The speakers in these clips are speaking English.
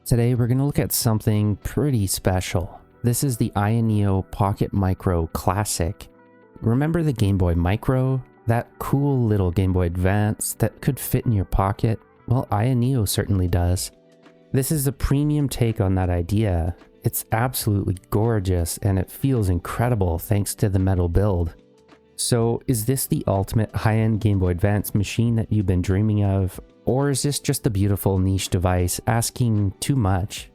Today we're going to look at something pretty special. This is the AYANEO Pocket Micro Classic. Remember the Game Boy Micro? That cool little Game Boy Advance that could fit in your pocket? Well, AYANEO certainly does. This is a premium take on that idea. It's absolutely gorgeous and it feels incredible thanks to the metal build. So is this the ultimate high-end Game Boy Advance machine that you've been dreaming of? Or is this just a beautiful niche device asking too much?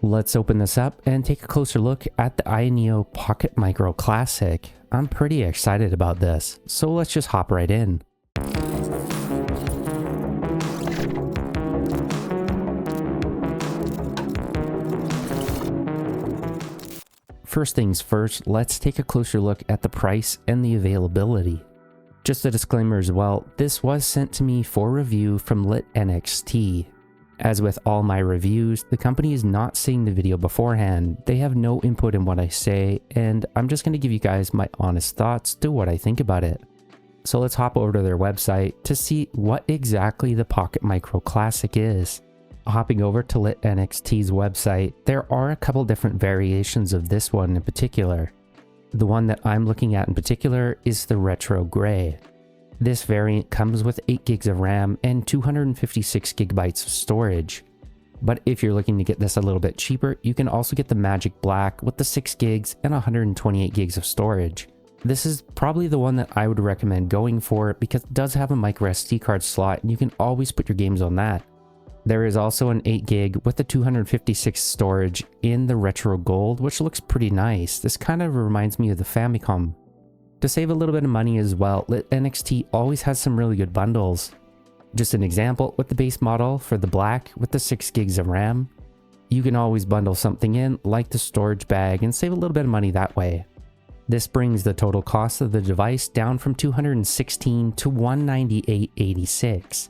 Let's open this up and take a closer look at the AYANEO Pocket Micro Classic. I'm pretty excited about this, so let's just hop right in. First things first, let's take a closer look at the price and the availability. Just a disclaimer as well, this was sent to me for review from LitNXT. As with all my reviews, the company is not seeing the video beforehand. They have no input in what I say, and I'm just going to give you guys my honest thoughts to what I think about it. So let's hop over to their website to see what exactly the Pocket Micro Classic is. Hopping over to LitNXT's website, there are a couple different variations of this one in particular. The one that I'm looking at in particular is the Retro Gray. This variant comes with 8 gigs of RAM and 256 gigabytes of storage. But if you're looking to get this a little bit cheaper, you can also get the Magic Black with the 6 gigs and 128 gigs of storage. This is probably the one that I would recommend going for because it does have a micro SD card slot and you can always put your games on that. There is also an 8 gig with the 256 storage in the Retro Gold, which looks pretty nice. This kind of reminds me of the Famicom. To save a little bit of money as well, LitNXT always has some really good bundles. Just an example, with the base model for the black with the 6 gigs of RAM, you can always bundle something in like the storage bag and save a little bit of money that way. This brings the total cost of the device down from $216 to $198.86.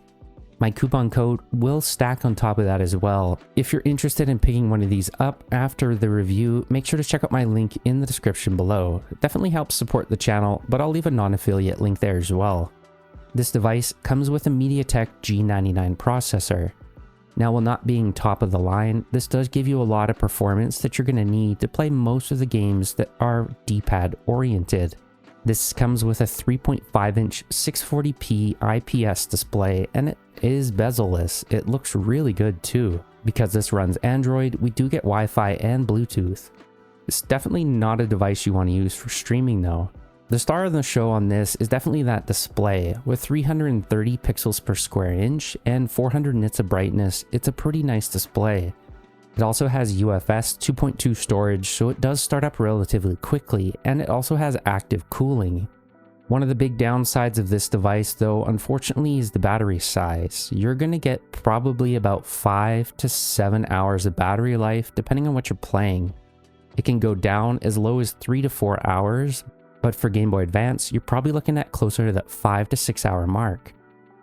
My coupon code will stack on top of that as well. If you're interested in picking one of these up after the review, make sure to check out my link in the description below. It definitely helps support the channel, but I'll leave a non-affiliate link there as well. This device comes with a MediaTek G99 processor. Now, while not being top of the line, this does give you a lot of performance that you're going to need to play most of the games that are D-pad oriented. This comes with a 3.5-inch 640p IPS display and it is bezel-less. It looks really good too. Because this runs Android, we do get Wi-Fi and Bluetooth. It's definitely not a device you want to use for streaming though. The star of the show on this is definitely that display. With 330 pixels per square inch and 400 nits of brightness, it's a pretty nice display. It also has UFS 2.2 storage, so it does start up relatively quickly, and it also has active cooling. One of the big downsides of this device though, unfortunately, is the battery size. You're going to get probably about 5 to 7 hours of battery life depending on what you're playing. It can go down as low as 3 to 4 hours, but for Game Boy Advance, you're probably looking at closer to that 5 to 6 hour mark.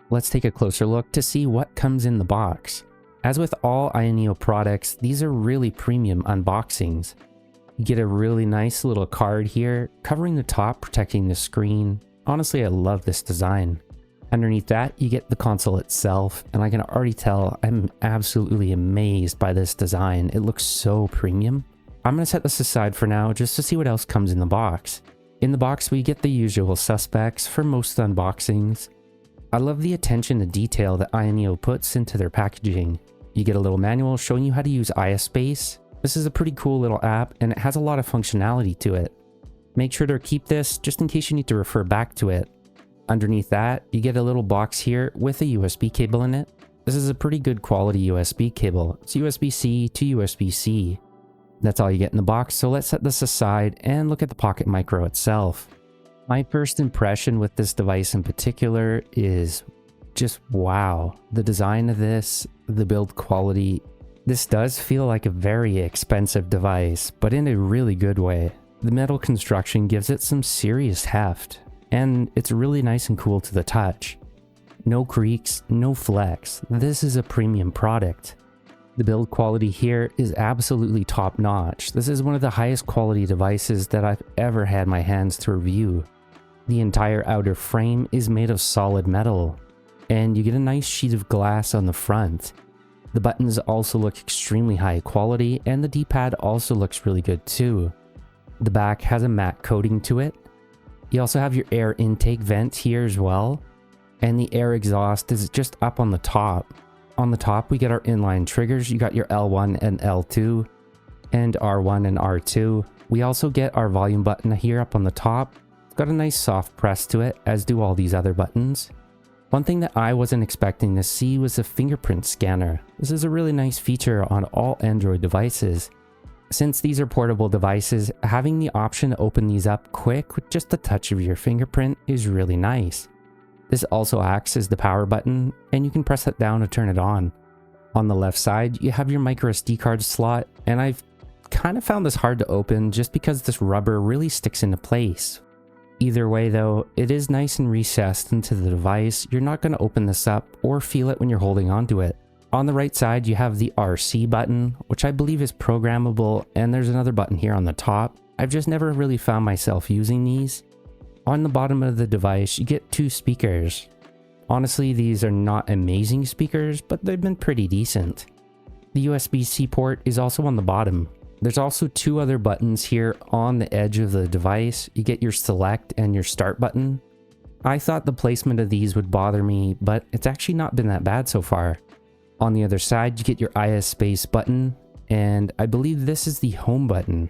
Let's take a closer look to see what comes in the box. As with all AYANEO products, these are really premium unboxings. You get a really nice little card here, covering the top, protecting the screen. Honestly, I love this design. Underneath that, you get the console itself, and I can already tell I'm absolutely amazed by this design. It looks so premium. I'm going to set this aside for now just to see what else comes in the box. In the box, we get the usual suspects for most unboxings. I love the attention to detail that AYANEO puts into their packaging. You get a little manual showing you how to use AYASPACE. This is a pretty cool little app and it has a lot of functionality to it. Make sure to keep this just in case you need to refer back to it. Underneath that, you get a little box here with a USB cable in it. This is a pretty good quality USB cable. It's USB-C to USB-C. That's all you get in the box, so let's set this aside and look at the Pocket Micro itself. My first impression with this device in particular is just wow. The design of this, the build quality, this does feel like a very expensive device, but in a really good way. The metal construction gives it some serious heft, and it's really nice and cool to the touch. No creaks, no flex. This is a premium product. The build quality here is absolutely top notch. This is one of the highest quality devices that I've ever had my hands to review. The entire outer frame is made of solid metal, and you get a nice sheet of glass on the front. The buttons also look extremely high quality, and the D-pad also looks really good too. The back has a matte coating to it. You also have your air intake vent here as well, and the air exhaust is just up on the top. On the top we get our inline triggers. You got your L1 and L2 and R1 and R2. We also get our volume button here up on the top. It's got a nice soft press to it, as do all these other buttons. One thing that I wasn't expecting to see was a fingerprint scanner. This is a really nice feature on all Android devices. Since these are portable devices, having the option to open these up quick with just the touch of your fingerprint is really nice. This also acts as the power button, and you can press it down to turn it on. On the left side, you have your micro SD card slot, and I've kind of found this hard to open just because this rubber really sticks into place. Either way though, it is nice and recessed into the device. You're not going to open this up or feel it when you're holding onto it. On the right side, you have the RC button, which I believe is programmable, and there's another button here on the top. I've just never really found myself using these. On the bottom of the device, you get 2 speakers. Honestly, these are not amazing speakers, but they've been pretty decent. The USB-C port is also on the bottom. There's also 2 other buttons here on the edge of the device. You get your select and your start button. I thought the placement of these would bother me, but it's actually not been that bad so far. On the other side, you get your AYASPACE button, and I believe this is the home button.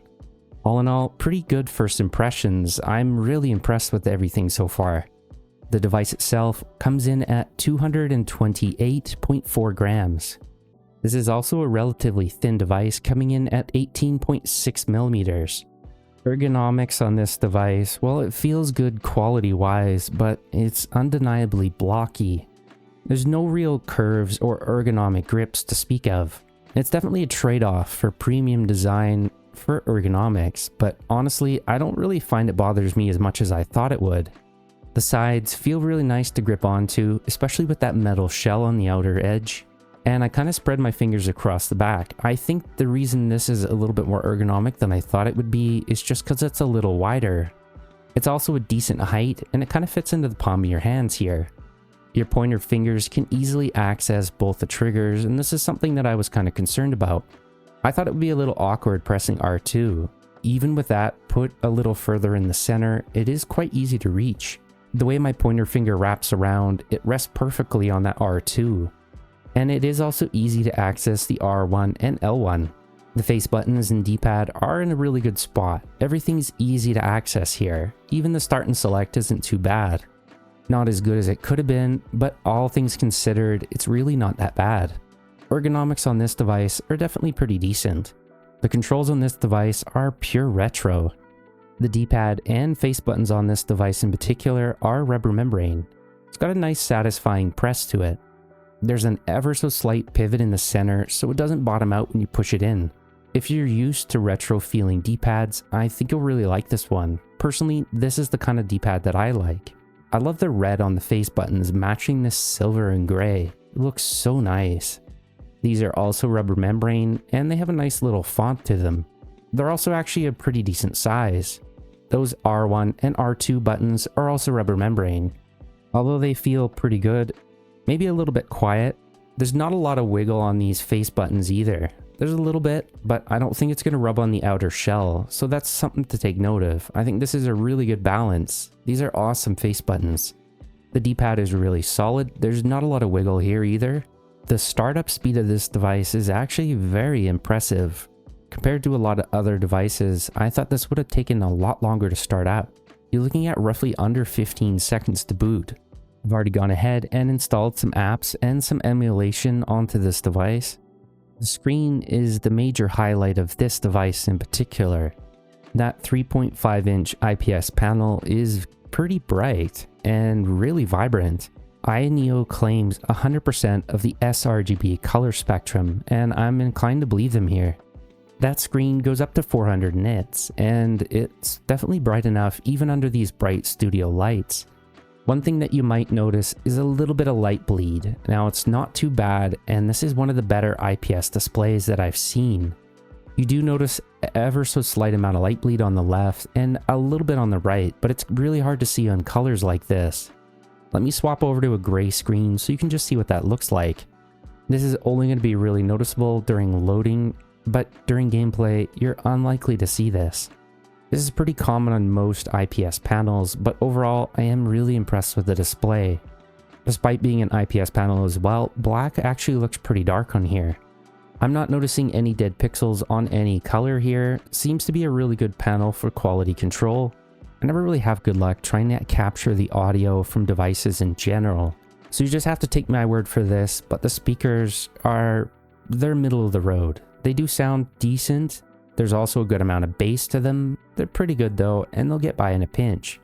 All in all, pretty good first impressions. I'm really impressed with everything so far. The device itself comes in at 228.4 grams. This is also a relatively thin device, coming in at 18.6 millimeters. Ergonomics on this device, well, it feels good quality-wise, but it's undeniably blocky. There's no real curves or ergonomic grips to speak of. It's definitely a trade-off for premium design for ergonomics, but honestly, I don't really find it bothers me as much as I thought it would. The sides feel really nice to grip onto, especially with that metal shell on the outer edge. And I kind of spread my fingers across the back. I think the reason this is a little bit more ergonomic than I thought it would be is just because it's a little wider. It's also a decent height, and it kind of fits into the palm of your hands here. Your pointer fingers can easily access both the triggers, and this is something that I was kind of concerned about. I thought it would be a little awkward pressing R2. Even with that put a little further in the center, it is quite easy to reach. The way my pointer finger wraps around, it rests perfectly on that R2. And it is also easy to access the R1 and L1. The face buttons and D-pad are in a really good spot. Everything's easy to access here. Even the start and select isn't too bad. Not as good as it could have been, but all things considered, it's really not that bad. Ergonomics on this device are definitely pretty decent. The controls on this device are pure retro. The D-pad and face buttons on this device in particular are rubber membrane. It's got a nice satisfying press to it. There's an ever so slight pivot in the center so it doesn't bottom out when you push it in. If you're used to retro feeling D-pads, I think you'll really like this one. Personally, this is the kind of D-pad that I like. I love the red on the face buttons matching this silver and gray. It looks so nice. These are also rubber membrane, and they have a nice little font to them. They're also actually a pretty decent size. Those R1 and R2 buttons are also rubber membrane. Although they feel pretty good, maybe a little bit quiet. There's not a lot of wiggle on these face buttons either. There's a little bit, but I don't think it's going to rub on the outer shell, so that's something to take note of. I think this is a really good balance. These are awesome face buttons. The D-pad is really solid. There's not a lot of wiggle here either. The startup speed of this device is actually very impressive. Compared to a lot of other devices, I thought this would have taken a lot longer to start up. You're looking at roughly under 15 seconds to boot. I've already gone ahead and installed some apps and some emulation onto this device. The screen is the major highlight of this device in particular. That 3.5-inch IPS panel is pretty bright and really vibrant. AYANEO claims 100% of the sRGB color spectrum, and I'm inclined to believe them here. That screen goes up to 400 nits, and it's definitely bright enough even under these bright studio lights. One thing that you might notice is a little bit of light bleed. Now it's not too bad, and this is one of the better IPS displays that I've seen. You do notice ever so slight amount of light bleed on the left and a little bit on the right, but it's really hard to see on colors like this. Let me swap over to a gray screen so you can just see what that looks like. This is only going to be really noticeable during loading, but during gameplay, you're unlikely to see this. This is pretty common on most IPS panels, but overall, I am really impressed with the display. Despite being an IPS panel as well, black actually looks pretty dark on here. I'm not noticing any dead pixels on any color here. Seems to be a really good panel for quality control. I never really have good luck trying to capture the audio from devices in general. So you just have to take my word for this, but the speakers they're middle of the road. They do sound decent. There's also a good amount of bass to them. They're pretty good though, and they'll get by in a pinch.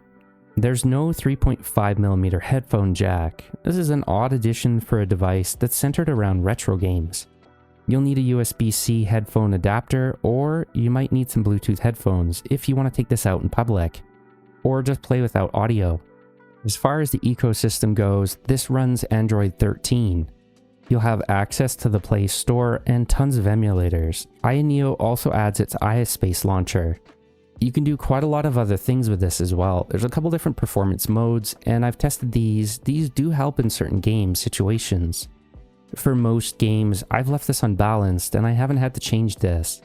There's no 3.5mm headphone jack. This is an odd addition for a device that's centered around retro games. You'll need a USB-C headphone adapter, or you might need some Bluetooth headphones if you want to take this out in public, or just play without audio. As far as the ecosystem goes, this runs Android 13. You'll have access to the Play Store and tons of emulators. AYANEO also adds its AYASPACE launcher. You can do quite a lot of other things with this as well. There's a couple different performance modes, and I've tested these. These do help in certain game situations. For most games, I've left this unbalanced, and I haven't had to change this.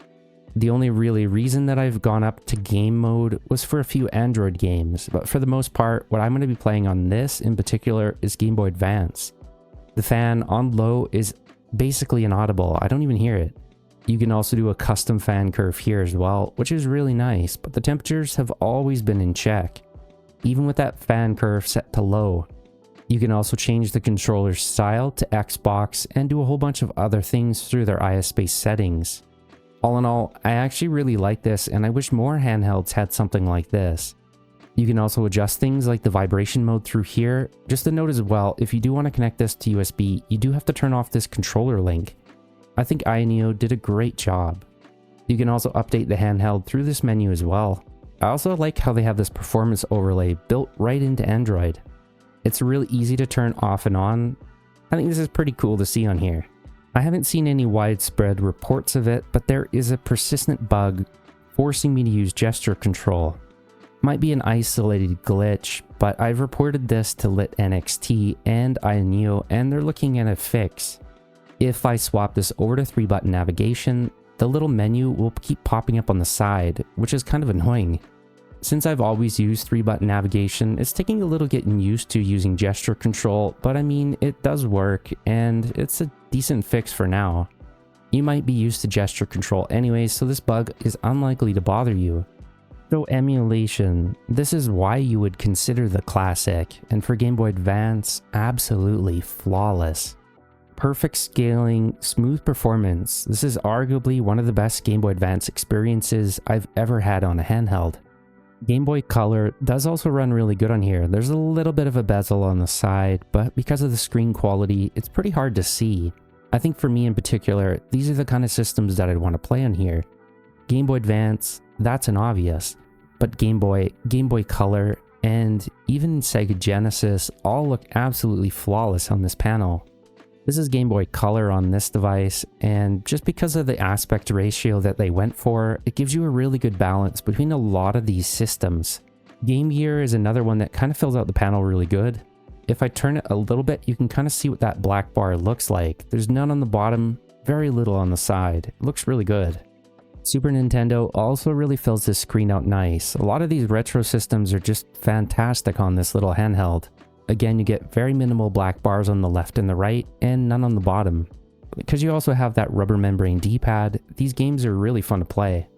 The only really reason that I've gone up to game mode was for a few Android games, but for the most part, what I'm going to be playing on this in particular is Game Boy Advance. The fan on low is basically inaudible. I don't even hear it. You can also do a custom fan curve here as well, which is really nice, but the temperatures have always been in check, even with that fan curve set to low. You can also change the controller style to Xbox and do a whole bunch of other things through their AYASPACE settings. All in all, I actually really like this, and I wish more handhelds had something like this. You can also adjust things like the vibration mode through here. Just a note as well, if you do want to connect this to USB, you do have to turn off this controller link. I think AYANEO did a great job. You can also update the handheld through this menu as well. I also like how they have this performance overlay built right into Android. It's really easy to turn off and on. I think this is pretty cool to see on here. I haven't seen any widespread reports of it, but there is a persistent bug forcing me to use gesture control. Might be an isolated glitch, but I've reported this to Lit NXT and AYANEO, and they're looking at a fix. If I swap this over to 3-button navigation, the little menu will keep popping up on the side, which is kind of annoying. Since I've always used 3-button navigation, it's taking a little getting used to using gesture control, but I mean, it does work, and it's a decent fix for now. You might be used to gesture control anyways, so this bug is unlikely to bother you. So emulation, this is why you would consider the Classic, and for Game Boy Advance, absolutely flawless. Perfect scaling, smooth performance. This is arguably one of the best Game Boy Advance experiences I've ever had on a handheld. Game Boy Color does also run really good on here. There's a little bit of a bezel on the side, but because of the screen quality, it's pretty hard to see. I think for me in particular, these are the kind of systems that I'd want to play on here. Game Boy Advance, that's an obvious, but Game Boy Color, and even Sega Genesis all look absolutely flawless on this panel. This is Game Boy Color on this device, and just because of the aspect ratio that they went for, it gives you a really good balance between a lot of these systems. Game Gear is another one that kind of fills out the panel really good. If I turn it a little bit, you can kind of see what that black bar looks like. There's none on the bottom, very little on the side. It looks really good. Super Nintendo also really fills this screen out nice. A lot of these retro systems are just fantastic on this little handheld. Again, you get very minimal black bars on the left and the right, and none on the bottom. Because you also have that rubber membrane D-pad, these games are really fun to play.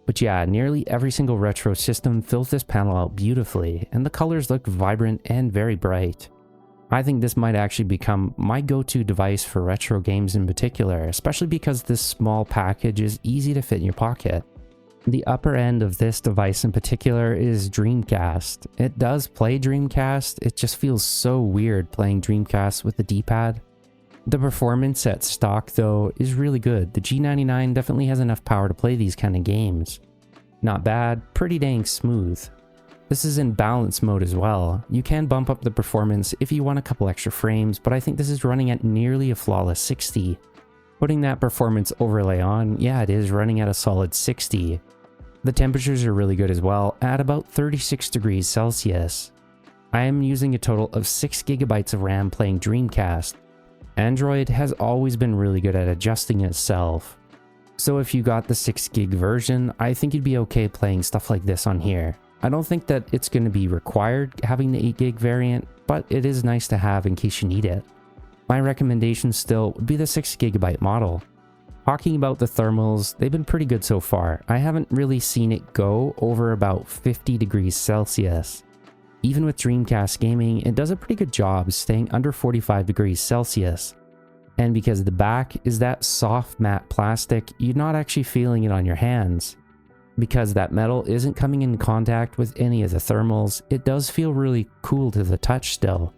But yeah, nearly every single retro system fills this panel out beautifully, and the colors look vibrant and very bright. I think this might actually become my go-to device for retro games in particular, especially because this small package is easy to fit in your pocket. The upper end of this device in particular is Dreamcast. It does play Dreamcast, it just feels so weird playing Dreamcast with the D-pad. The performance at stock though is really good. The G99 definitely has enough power to play these kind of games. Not bad, pretty dang smooth. This is in balance mode as well. You can bump up the performance if you want a couple extra frames, but I think this is running at nearly a flawless 60. Putting that performance overlay on, yeah, it is running at a solid 60. The temperatures are really good as well, at about 36 degrees Celsius. I am using a total of 6 GB of RAM playing Dreamcast. Android has always been really good at adjusting itself. So if you got the 6 gig version, I think you'd be okay playing stuff like this on here. I don't think that it's going to be required having the 8 gig variant, but it is nice to have in case you need it. My recommendation still would be the 6 gigabyte model. Talking about the thermals, they've been pretty good so far. I haven't really seen it go over about 50 degrees Celsius. Even with Dreamcast gaming, it does a pretty good job staying under 45 degrees Celsius. And because the back is that soft matte plastic, you're not actually feeling it on your hands. Because that metal isn't coming in contact with any of the thermals, it does feel really cool to the touch still.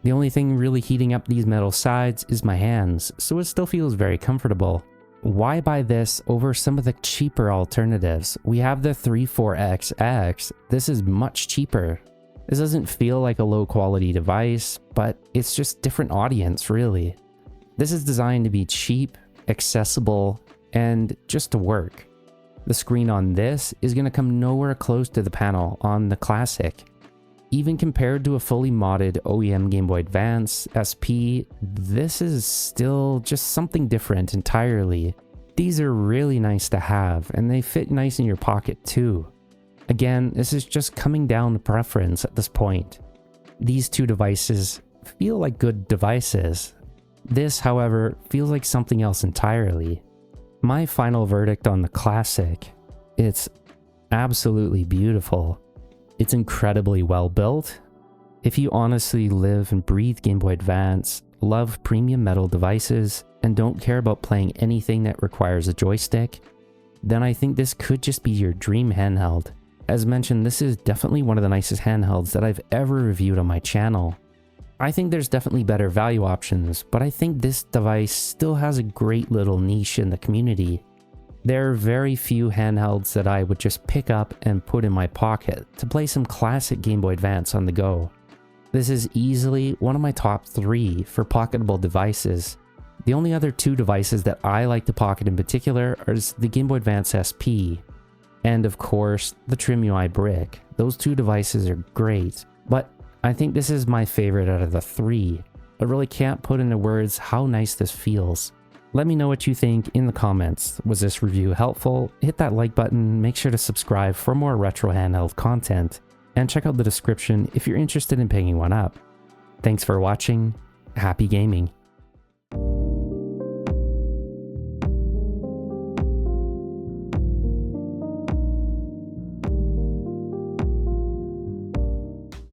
The only thing really heating up these metal sides is my hands, so it still feels very comfortable. Why buy this over some of the cheaper alternatives? We have the 34XX. This is much cheaper. This doesn't feel like a low quality device, but it's just different audience really. This is designed to be cheap, accessible, and just to work. The screen on this is going to come nowhere close to the panel on the Classic. Even compared to a fully modded OEM Game Boy Advance SP, this is still just something different entirely. These are really nice to have, and they fit nice in your pocket too. Again, this is just coming down to preference at this point. These two devices feel like good devices. This, however, feels like something else entirely. My final verdict on the Classic: it's absolutely beautiful. It's incredibly well built. If you honestly live and breathe Game Boy Advance, love premium metal devices, and don't care about playing anything that requires a joystick, then I think this could just be your dream handheld. As mentioned, this is definitely one of the nicest handhelds that I've ever reviewed on my channel. I think there's definitely better value options, but I think this device still has a great little niche in the community. There are very few handhelds that I would just pick up and put in my pocket to play some classic Game Boy Advance on the go. This is easily one of my top 3 for pocketable devices. The only other 2 devices that I like to pocket in particular are the Game Boy Advance SP, and of course the Trim UI Brick. Those 2 devices are great, but I think this is my favorite out of the 3. I really can't put into words how nice this feels. Let me know what you think in the comments. Was this review helpful? Hit that like button, make sure to subscribe for more retro handheld content, and check out the description if you're interested in picking one up. Thanks for watching. Happy gaming.